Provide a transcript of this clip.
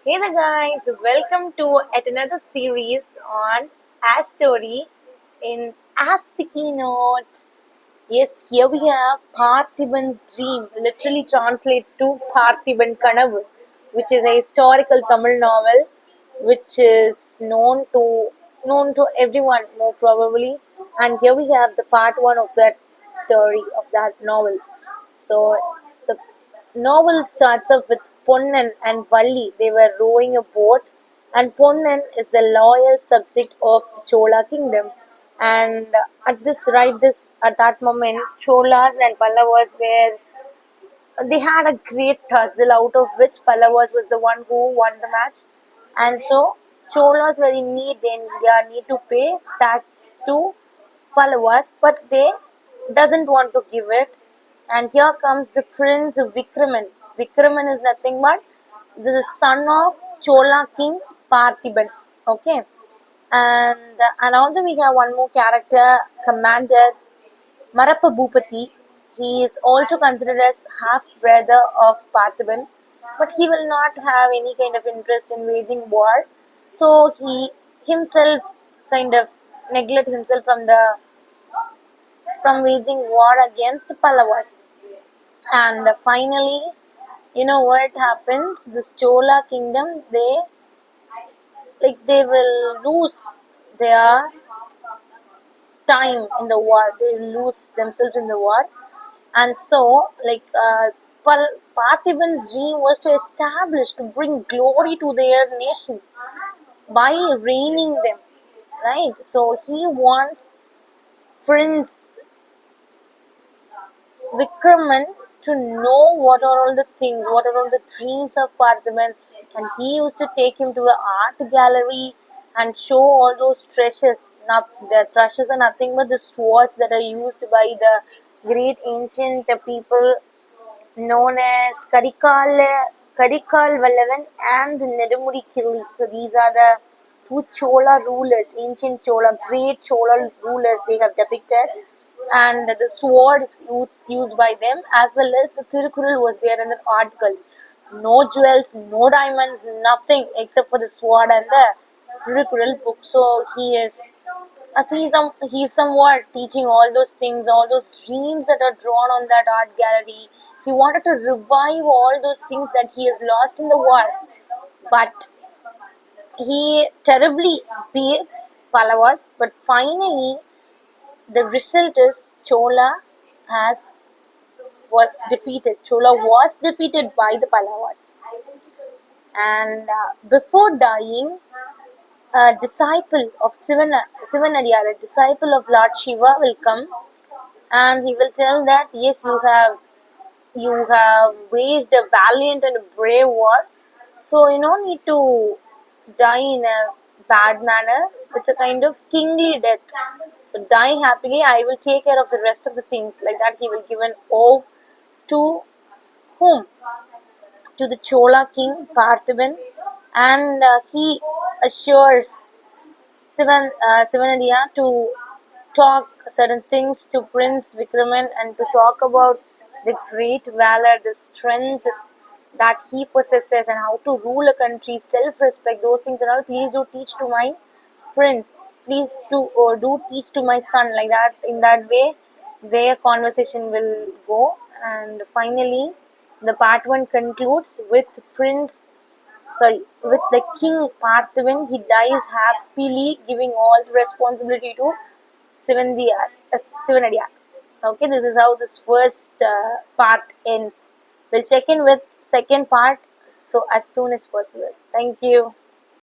Hey there guys, welcome to yet another series on As Story in As Sticky Notes. Yes, here we have Parthiban's Dream, literally translates to Parthiban Kannavu, which is a historical Tamil novel which is known to everyone more probably. And here we have the part one of that story of that novel. So the novel starts off with Ponnan and Valli. They were rowing a boat, and Ponnan is the loyal subject of the Chola kingdom. And at that moment, Cholas and Pallavas were they had a great tussle out of which Pallavas was the one who won the match. And so Cholas were in need, they need to pay tax to Pallavas, but they doesn't want to give it. And here comes the Prince Vikraman. Vikraman is nothing but the son of Chola king Parthiban. Okay. And also we have one more character, Commander Marappa Bhupati. He is also considered as half brother of Parthiban, but he will not have any kind of interest in waging war. So he himself kind of neglect himself from waging war against Pallavas. And finally, you know what happens? This Chola kingdom, they will lose their time in the war. They lose themselves in the war. And so, Parthiban's dream was to establish, to bring glory to their nation by reigning them, right? So he wants Prince Vikraman to know what are all the things, what are all the dreams of Parthiban, and he used to take him to an art gallery and show all those treasures. Not the treasures are nothing but the swords that are used by the great ancient people known as Karikal Vallavan and Nedumudi Kili. So these are the two Chola rulers, ancient Chola, great Chola rulers they have depicted. And the sword is used by them, as well as the Tirukural was there in the article. No jewels, no diamonds, nothing except for the sword and the Tirukural book. So he's somewhat teaching all those things, all those dreams that are drawn on that art gallery. He wanted to revive all those things that he has lost in the war, but he terribly beats Pallavas. But finally, the result is has Chola was defeated by the Pallavas, and before dying, a disciple of Sivanadiyar, a disciple of Lord Shiva, will come and he will tell that yes, you have waged a valiant and a brave war, so you don't need to die in a bad manner. It's a kind of kingly death. So die happily. I will take care of the rest of the things. Like that, he will give an oath to whom? To the Chola king Parthiban, and he assures Sivanadiya to talk certain things to Prince Vikraman and to talk about the great valor, the strength that he possesses, and how to rule a country, self-respect, those things and all. Please do teach to my prince. Please do teach to my son. Like that, in that way, their conversation will go. And finally, the part one concludes with with the king Parthiban. He dies happily, giving all the responsibility to Sivanadiya. Okay, this is how this first part ends. We'll check in with second part so as soon as possible. Thank you.